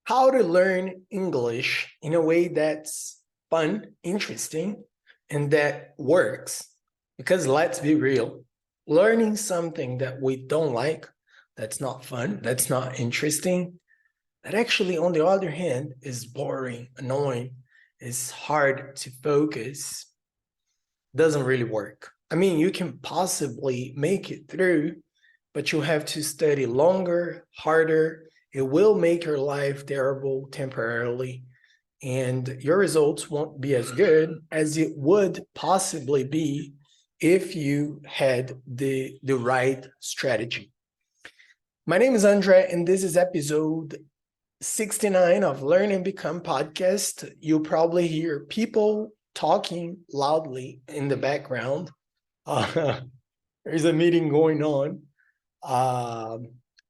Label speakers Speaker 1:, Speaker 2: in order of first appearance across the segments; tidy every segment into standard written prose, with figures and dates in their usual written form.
Speaker 1: how to learn English in a way that's fun, interesting, and that works. Because let's be real, learning something that we don't like, that's not fun, that's not interesting, that actually, on the other hand, is boring, annoying, is hard to focus, doesn't really work. I mean, you can possibly make it through, but you have to study longer, harder. It will make your life terrible temporarily, and your results won't be as good as it would possibly be if you had the right strategy. My name is Andre, and this is episode 69 of Learn and Become podcast. You'll probably hear people talking loudly in the background. There's a meeting going on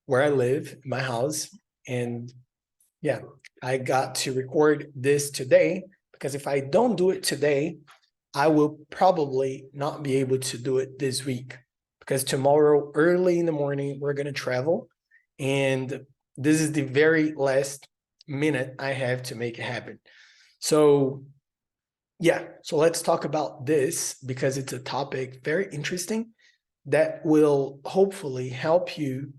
Speaker 1: where I live, my house. And yeah, I got to record this today because if I don't do it today, I will probably not be able to do it this week because tomorrow early in the morning, we're going to travel. And this is the very last minute I have to make it happen. So yeah, so let's talk about this because it's a topic very interesting that will hopefully help you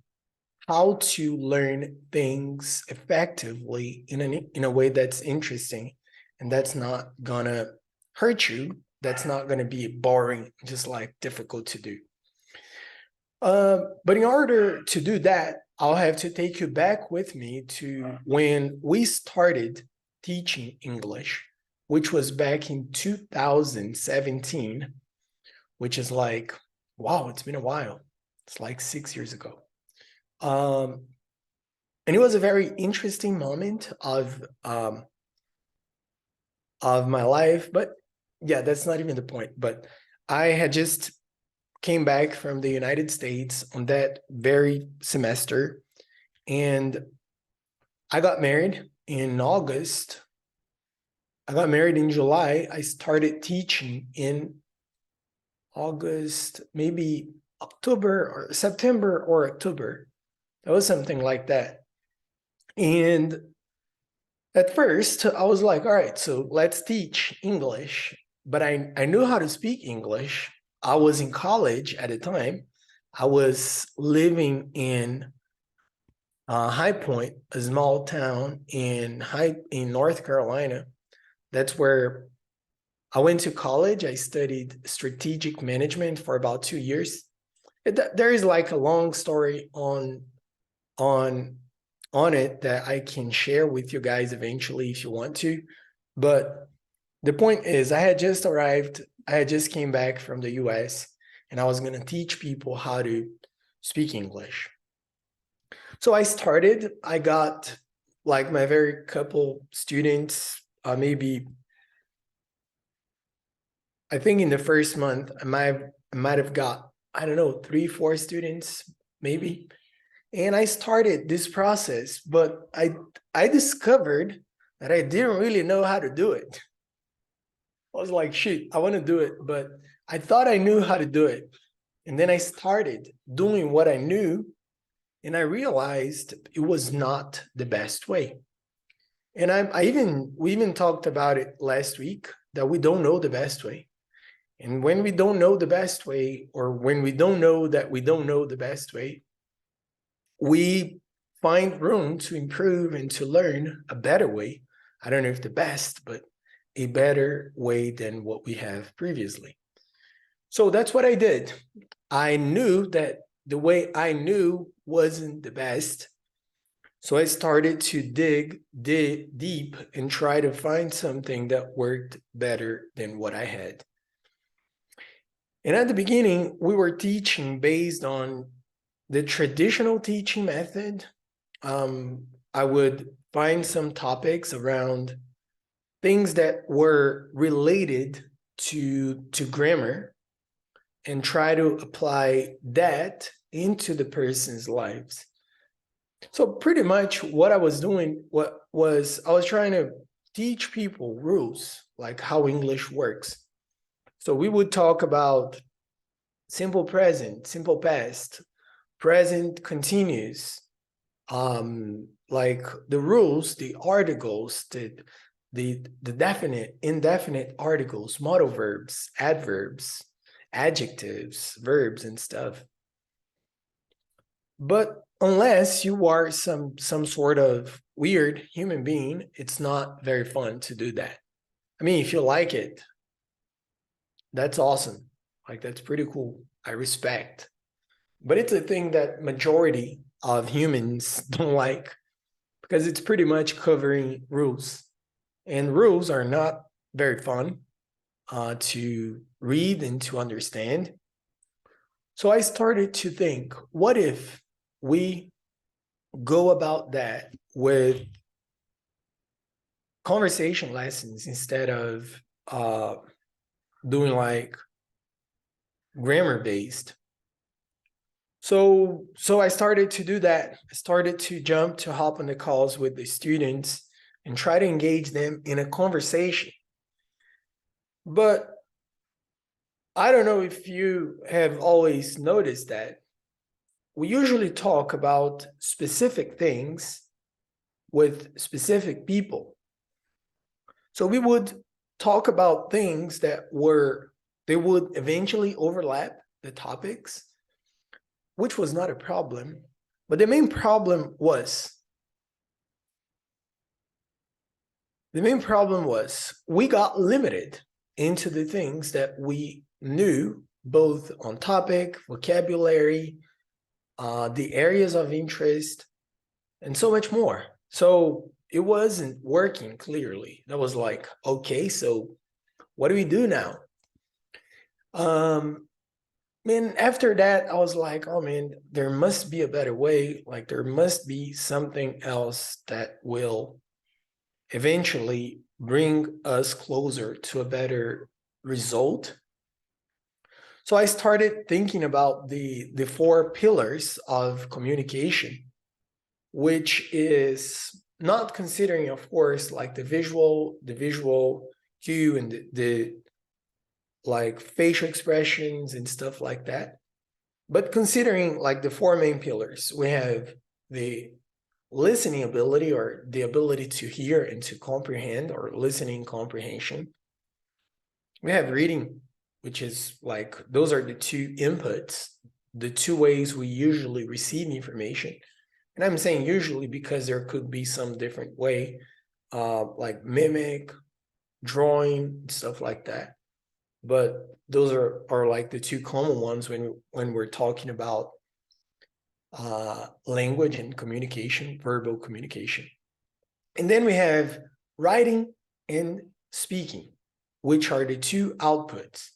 Speaker 1: how to learn things effectively in a way that's interesting and that's not gonna hurt you, that's not gonna be boring, just like difficult to do. But in order to do that, I'll have to take you back with me to when we started teaching English, which was back in 2017, which is like, wow, it's been a while. It's like 6 years ago. And it was a very interesting moment of my life, but yeah, that's not even the point. But I had just came back from the United States on that very semester, and I got married in August. I got married in July. I started teaching in August, maybe October or September or October. That was something like that. And at first, I was like, all right, so let's teach English. But I knew how to speak English. I was in college at the time. I was living in High Point, a small town in North Carolina. That's where I went to college. I studied strategic management for about 2 years. There is like a long story on it that I can share with you guys eventually if you want to. But the point is, I had just arrived. I had just came back from the US, and I was going to teach people how to speak English. So I got like my very couple students, maybe, I think in the first month, I might have got, I don't know, 3-4 students, maybe. And I started this process, but I discovered that I didn't really know how to do it. I was like, shit, I want to do it, but I thought I knew how to do it. And then I started doing what I knew, and I realized it was not the best way. And we even talked about it last week, that we don't know the best way. And when we don't know the best way, or when we don't know that we don't know the best way, we find room to improve and to learn a better way. I don't know if the best, but a better way than what we have previously. So that's what I did. I knew that the way I knew wasn't the best. So I started to dig deep and try to find something that worked better than what I had. And at the beginning, we were teaching based on the traditional teaching method. I would find some topics around things that were related to grammar and try to apply that into the person's lives. So pretty much what I was doing I was trying to teach people rules, like how English works. So we would talk about simple present, simple past, present continuous, like the rules, the articles, the definite, indefinite articles, modal verbs, adverbs, adjectives, verbs, and stuff. But unless you are some sort of weird human being, it's not very fun to do that. I mean, if you like it, that's awesome. Like, that's pretty cool. I respect. But it's a thing that majority of humans don't like, because it's pretty much covering rules. And rules are not very fun to read and to understand. So I started to think, what if we go about that with conversation lessons instead of doing like grammar based? So I started to do that. I started to hop on the calls with the students and try to engage them in a conversation. But I don't know if you have always noticed that we usually talk about specific things with specific people. So we would talk about things that they would eventually overlap the topics, which was not a problem. But the main problem was we got limited into the things that we knew, both on topic, vocabulary, the areas of interest, and so much more. So it wasn't working clearly. That was like, okay, so what do we do now? Man, after that, I was like, oh man, there must be a better way. Like, there must be something else that will eventually bring us closer to a better result. So I started thinking about the 4 pillars of communication, which is not considering, of course, like the visual cue and the like facial expressions and stuff like that. But considering like the 4 main pillars, we have the listening ability, or the ability to hear and to comprehend, or listening comprehension. We have reading, which is like, those are the 2 inputs, the 2 ways we usually receive information. And I'm saying usually because there could be some different way, like mimic, drawing, stuff like that. But those are like the 2 common ones when we're talking about language and communication, verbal communication. And then we have writing and speaking, which are the 2 outputs.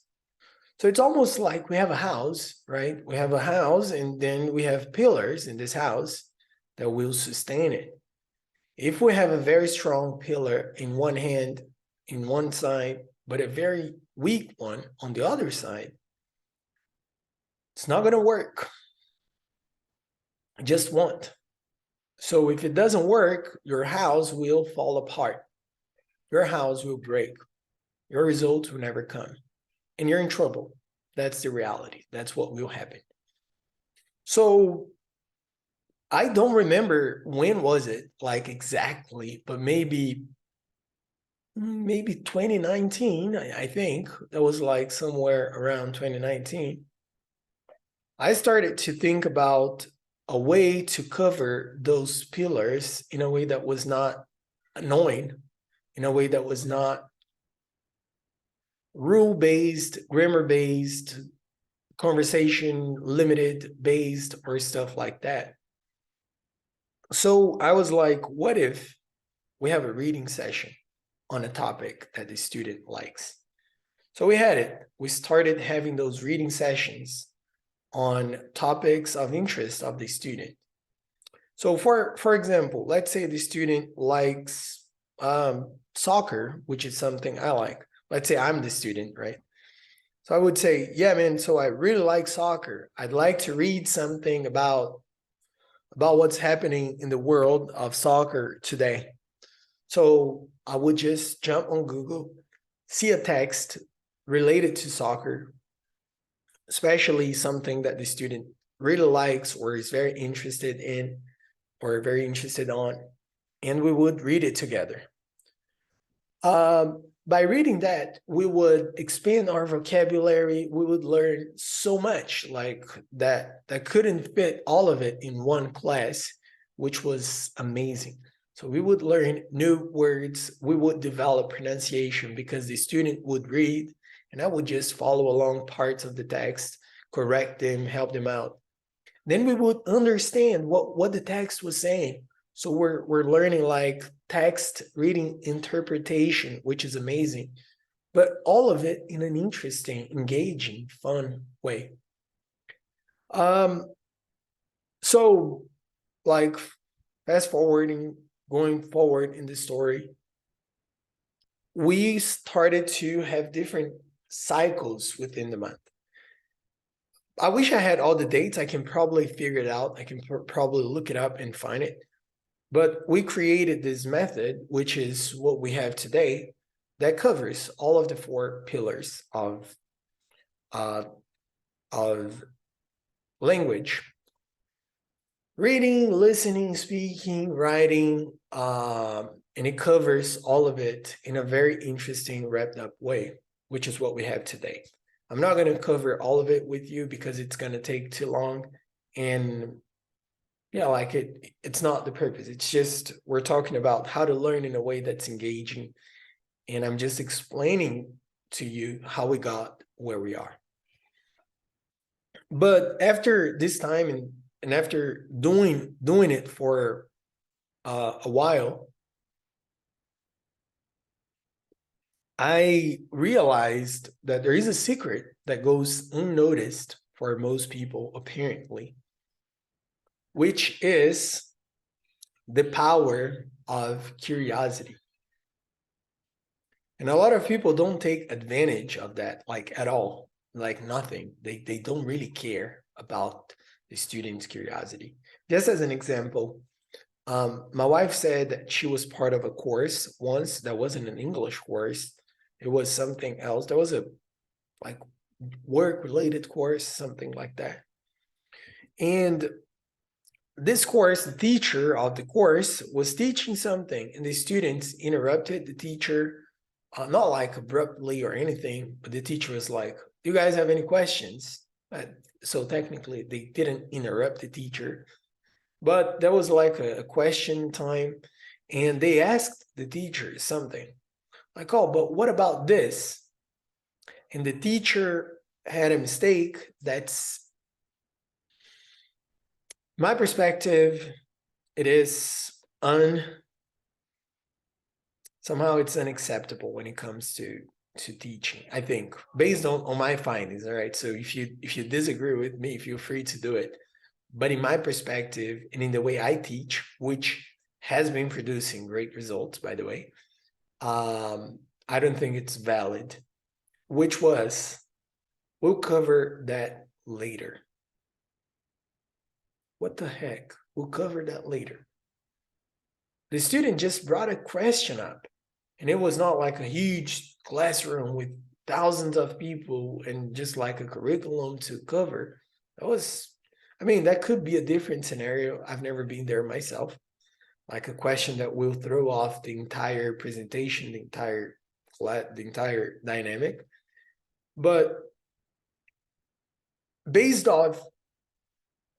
Speaker 1: So it's almost like we have a house, right? We have a house, and then we have pillars in this house that will sustain it. If we have a very strong pillar in one hand, in one side, but a very weak one on the other side, it's not going to work. It just won't. So if it doesn't work, your house will fall apart. Your house will break. Your results will never come. And you're in trouble. That's the reality. That's what will happen. So I don't remember when was it, like exactly, but maybe 2019, I think. That was like somewhere around 2019. I started to think about a way to cover those pillars in a way that was not annoying, in a way that was not rule-based, grammar-based, conversation limited based, or stuff like that. So I was like, what if we have a reading session on a topic that the student likes? So we had it. We started having those reading sessions on topics of interest of the student. So for example, let's say the student likes soccer, which is something I like. Let's say I'm the student, right? So I would say, yeah, man, so I really like soccer. I'd like to read something about what's happening in the world of soccer today. So I would just jump on Google, see a text related to soccer, especially something that the student really likes or is very interested in. or very interested on, and we would read it together. By reading that, we would expand our vocabulary. We would learn so much like that couldn't fit all of it in one class, which was amazing. So we would learn new words. We would develop pronunciation because the student would read and I would just follow along parts of the text, correct them, help them out. Then we would understand what the text was saying. So we're learning like text reading interpretation, which is amazing, but all of it in an interesting, engaging, fun way. So like fast forwarding, going forward in the story, we started to have different cycles within the month. I wish I had all the dates. I can probably figure it out. I can probably look it up and find it. But we created this method, which is what we have today, that covers all of the 4 pillars of language: reading, listening, speaking, writing, and it covers all of it in a very interesting, wrapped up way, which is what we have today. I'm not going to cover all of it with you because it's going to take too long, and yeah, like it's not the purpose. It's just we're talking about how to learn in a way that's engaging, and I'm just explaining to you how we got where we are. But after this time and after doing it for a while, I realized that there is a secret that goes unnoticed for most people, apparently, which is the power of curiosity. And a lot of people don't take advantage of that, like at all, like nothing. They don't really care about the student's curiosity. Just as an example, my wife said that she was part of a course once that wasn't an English course. It was something else. There was a like work-related course, something like that. And this course, the teacher of the course was teaching something, and the students interrupted the teacher, not like abruptly or anything, but the teacher was like, "Do you guys have any questions?" So technically, they didn't interrupt the teacher, but there was like a question time, and they asked the teacher something like, "Oh, but what about this?" And the teacher had a mistake. That's my perspective. It is somehow it's unacceptable when it comes to teaching, I think, based on my findings. All right. So if you disagree with me, feel free to do it. But in my perspective and in the way I teach, which has been producing great results, by the way, I don't think it's valid, which was, we'll cover that later. What the heck? We'll cover that later. The student just brought a question up, and it was not like a huge classroom with thousands of people and just like a curriculum to cover. That could be a different scenario. I've never been there myself. Like a question that will throw off the entire presentation, the entire dynamic. But based off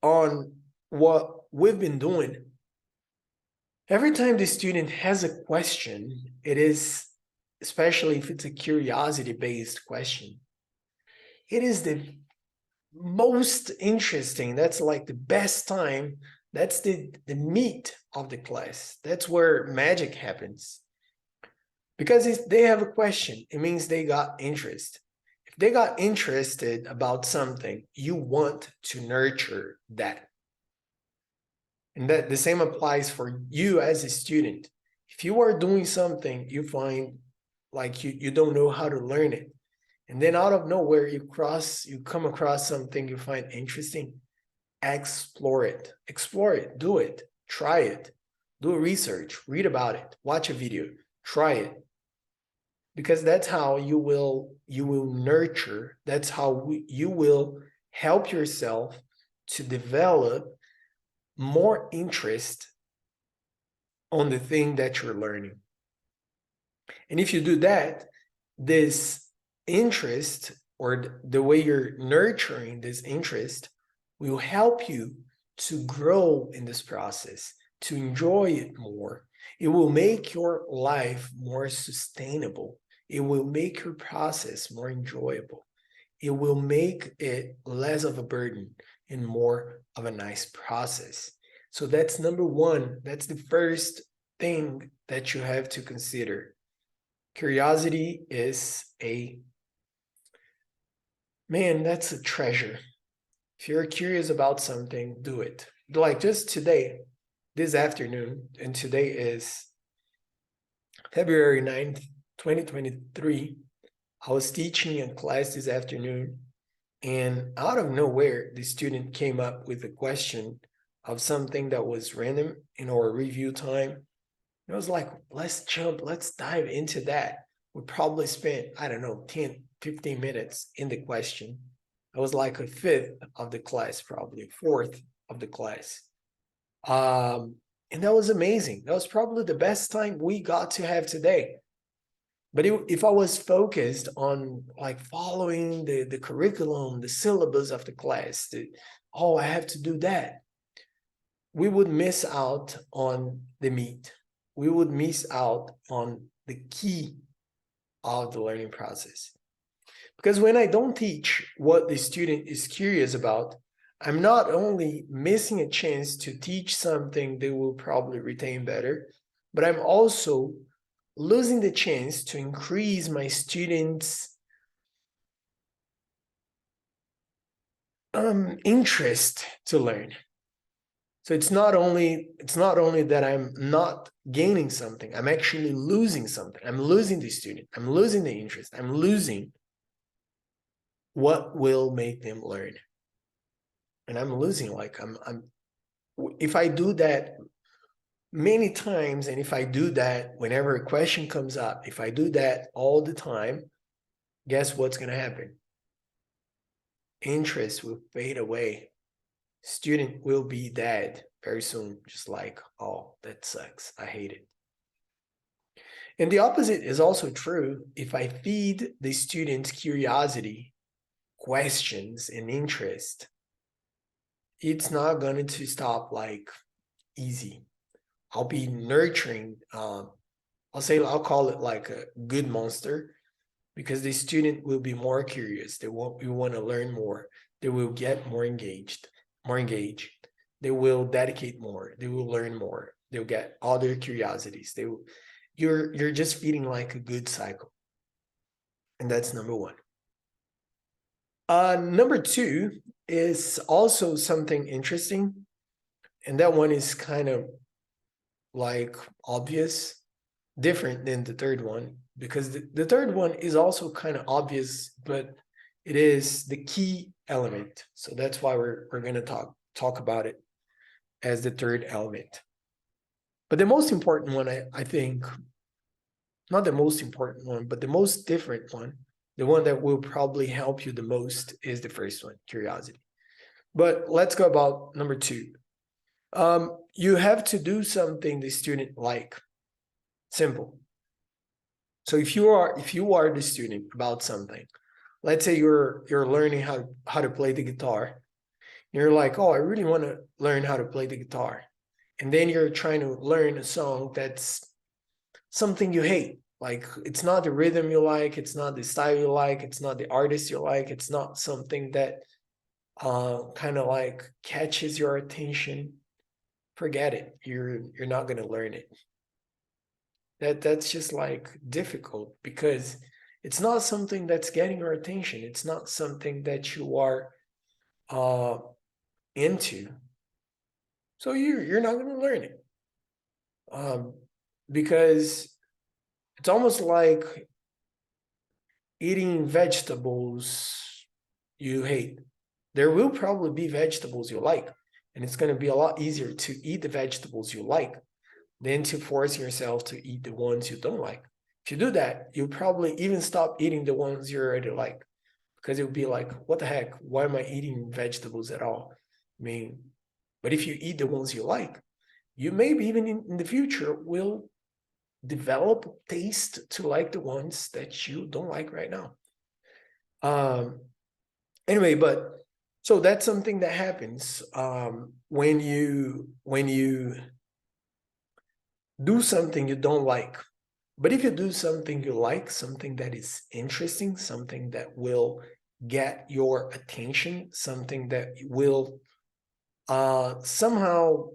Speaker 1: on what we've been doing, every time the student has a question, it is, especially if it's a curiosity-based question, it is the most interesting. That's like the best time. That's the meat of the class. That's where magic happens. Because if they have a question, it means they got interest. If they got interested about something, you want to nurture that. And that the same applies for you as a student. If you are doing something, you find like you don't know how to learn it, and then out of nowhere you come across something you find interesting, explore it, do it, try it, do research, read about it, watch a video, try it, because that's how you will nurture. That's how you will help yourself to develop more interest on the thing that you're learning. And if you do that, this interest, or the way you're nurturing this interest, will help you to grow in this process, to enjoy it more. It will make your life more sustainable. It will make your process more enjoyable. It will make it less of a burden and more of a nice process. So that's number one. That's the first thing that you have to consider. Curiosity is that's a treasure. If you're curious about something, do it. Like just today, this afternoon, and today is February 9th, 2023. I was teaching a class this afternoon, and out of nowhere, the student came up with a question of something that was random in our review time. I was like, let's dive into that. We probably spent, I don't know, 10, 15 minutes in the question. I was like a fifth of the class, probably a fourth of the class. And that was amazing. That was probably the best time we got to have today. But if I was focused on like following the curriculum, the syllabus of the class, I have to do that, we would miss out on the meat. We would miss out on the key of the learning process. Because when I don't teach what the student is curious about, I'm not only missing a chance to teach something they will probably retain better, but I'm also losing the chance to increase my students' interest to learn. So it's not only that I'm not gaining something, I'm actually losing something. I'm losing the student, I'm losing the interest, I'm losing what will make them learn. And I'm losing, like if I do that many times, and if I do that whenever a question comes up, if I do that all the time, guess what's going to happen? Interest will fade away. Student will be dead very soon, just like, oh, that sucks, I hate it. And the opposite is also true. If I feed the student's curiosity, questions, and interest, it's not going to stop like easy. I'll be nurturing, I'll call it like a good monster, because the student will be more curious. They want to learn more. They will get more engaged. They will dedicate more. They will learn more. They'll get other curiosities. You're just feeding like a good cycle. And that's number one. Number two is also something interesting. And that one is kind of like obvious, different than the third one, because the third one is also kind of obvious, but it is the key element. So that's why we're going to talk about it as the third element. But the most important one, I think, not the most important one, but the most different one, the one that will probably help you the most, is the first one, curiosity. But let's go about number two. You have to do something the student like. Simple. So if you are the student about something, let's say you're learning how to play the guitar. You're like, oh, I really want to learn how to play the guitar. And then you're trying to learn a song that's something you hate. Like, it's not the rhythm you like, it's not the style you like, it's not the artist you like, it's not something that kind of like catches your attention. Forget it. You're not going to learn it. That's just like difficult, because it's not something that's getting your attention. It's not something that you are into. So you're not going to learn it. Because it's almost like eating vegetables you hate. There will probably be vegetables you like, and it's going to be a lot easier to eat the vegetables you like than to force yourself to eat the ones you don't like. If you do that, you'll probably even stop eating the ones you already like, because you'll be like, what the heck? Why am I eating vegetables at all? I mean, but if you eat the ones you like, You maybe even in the future will develop taste to like the ones that you don't like right now. Anyway, but so that's something that happens when you do something you don't like. But if you do something you like, something that is interesting, something that will get your attention, something that will somehow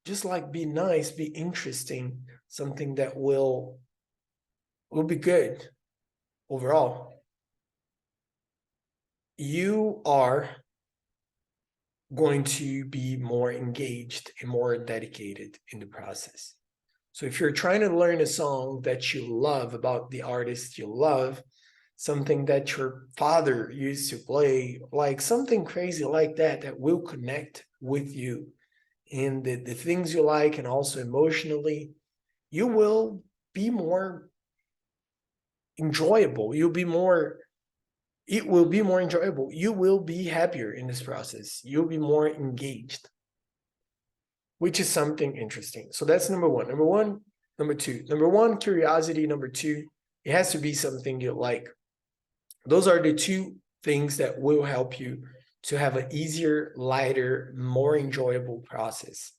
Speaker 1: just like be nice, be interesting, something that will be good overall, you are going to be more engaged and more dedicated in the process. So if you're trying to learn a song that you love about the artist you love, something that your father used to play, like something crazy like that, that will connect with you in the things you like and also emotionally, you will be more enjoyable. It will be more enjoyable. You will be happier in this process. You'll be more engaged, which is something interesting. So that's number one. Number two. Number one, curiosity. Number two, it has to be something you like. Those are the two things that will help you to have an easier, lighter, more enjoyable process.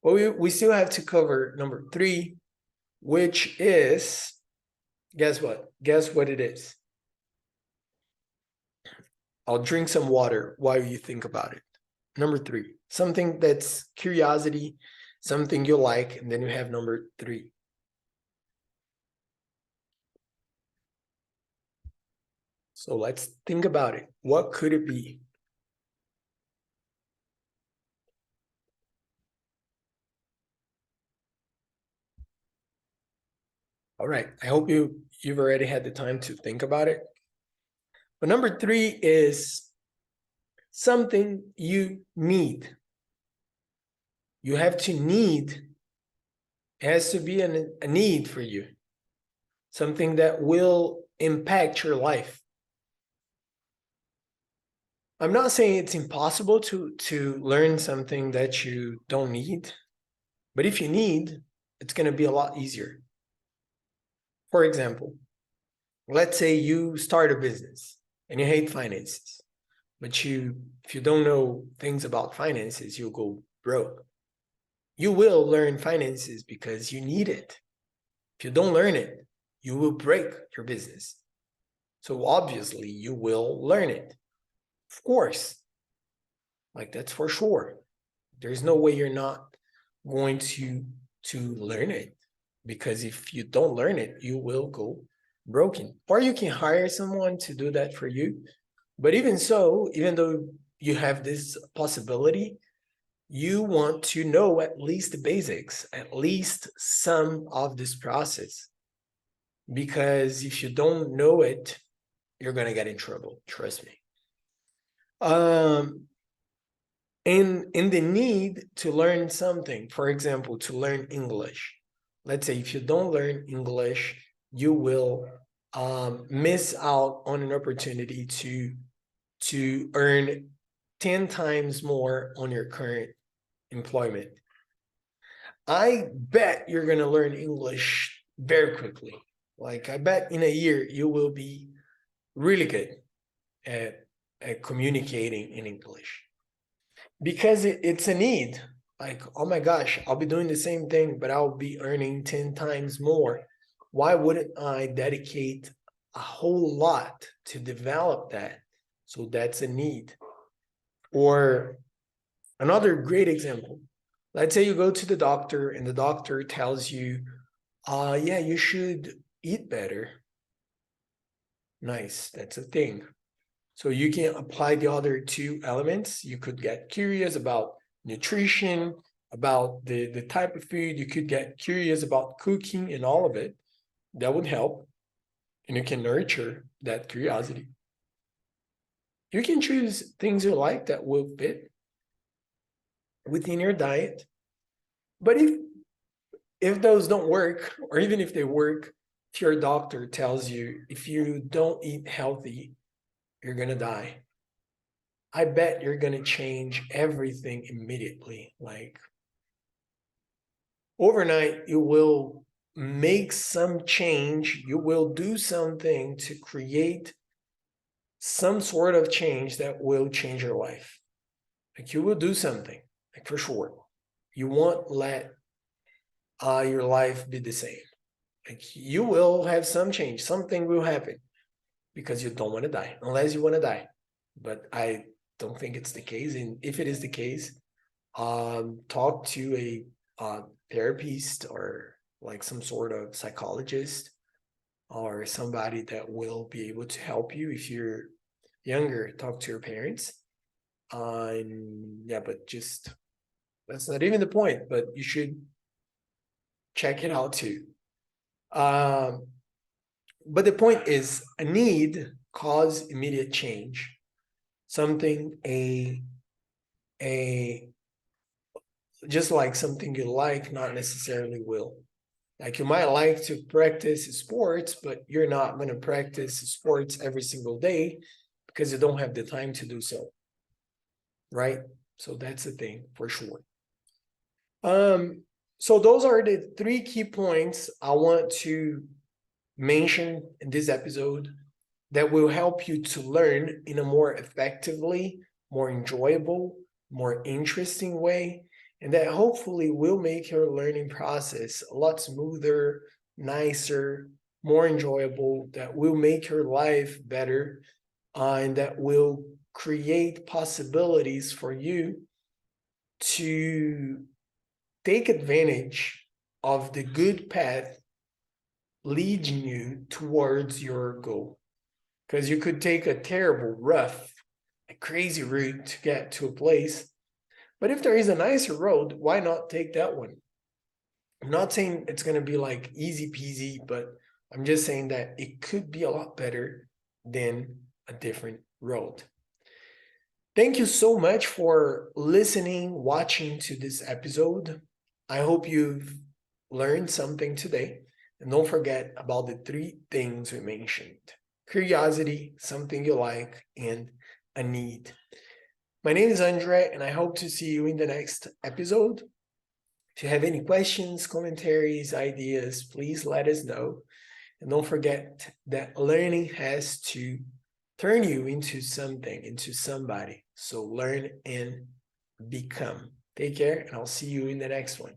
Speaker 1: But we still have to cover number three, which is, guess what? Guess what it is? I'll drink some water while you think about it. Number three, something that's curiosity, something you like, and then you have number three. So let's think about it. What could it be? All right, I hope you've already had the time to think about it. But number three is something you need. You have to need, it has to be a need for you. Something that will impact your life. I'm not saying it's impossible to learn something that you don't need, but if you need, it's going to be a lot easier. For example, let's say you start a business and you hate finances, but if you don't know things about finances, you'll go broke. You will learn finances because you need it. If you don't learn it, you will break your business. So obviously you will learn it. Of course, like that's for sure. There's no way you're not going to learn it, because if you don't learn it, you will go broken. Or you can hire someone to do that for you. But even so, even though you have this possibility, you want to know at least the basics, at least some of this process. Because if you don't know it, you're going to get in trouble. Trust me. In the need to learn something, for example, to learn English. Let's say if you don't learn English, you will miss out on an opportunity to earn 10 times more on your current employment. I bet you're going to learn English very quickly. Like I bet in a year, you will be really good at communicating in English. Because it's a need. Like, oh my gosh, I'll be doing the same thing, but I'll be earning 10 times more. Why wouldn't I dedicate a whole lot to develop that? So that's a need. Or another great example. Let's say you go to the doctor and the doctor tells you, yeah, you should eat better. Nice, that's a thing. So you can apply the other two elements. You could get curious about nutrition, about the type of food. You could get curious about cooking and all of it. That would help. And you can nurture that curiosity. You can choose things you like that will fit within your diet. But if those don't work, or even if they work, if your doctor tells you if you don't eat healthy, you're going to die, I bet you're going to change everything immediately. Like overnight you will make some change, you will do something to create some sort of change that will change your life. Like you will do something, like for sure. You won't let your life be the same. Like you will have some change, something will happen because you don't want to die, unless you want to die. But I don't think it's the case. And if it is the case, talk to a therapist or like some sort of psychologist or somebody that will be able to help you. If you're younger, talk to your parents. Yeah, but just that's not even the point, but you should check it out too. But the point is, a need cause immediate change. Something just like something you like, not necessarily will. Like you might like to practice sports, but you're not going to practice sports every single day because you don't have the time to do so. Right? So that's the thing for sure. So those are the 3 key points I want to mention in this episode that will help you to learn in a more effectively, more enjoyable, more interesting way, and that hopefully will make your learning process a lot smoother, nicer, more enjoyable, that will make your life better, and that will create possibilities for you to take advantage of the good path leading you towards your goal. Because you could take a terrible, rough, a crazy route to get to a place. But if there is a nicer road, why not take that one? I'm not saying it's going to be like easy peasy, but I'm just saying that it could be a lot better than a different road. Thank you so much for listening, watching to this episode. I hope you've learned something today. And don't forget about the 3 things we mentioned. Curiosity, something you like, and a need. My name is Andre, and I hope to see you in the next episode. If you have any questions, commentaries, ideas, please let us know. And don't forget that learning has to turn you into something, into somebody. So learn and become. Take care, and I'll see you in the next one.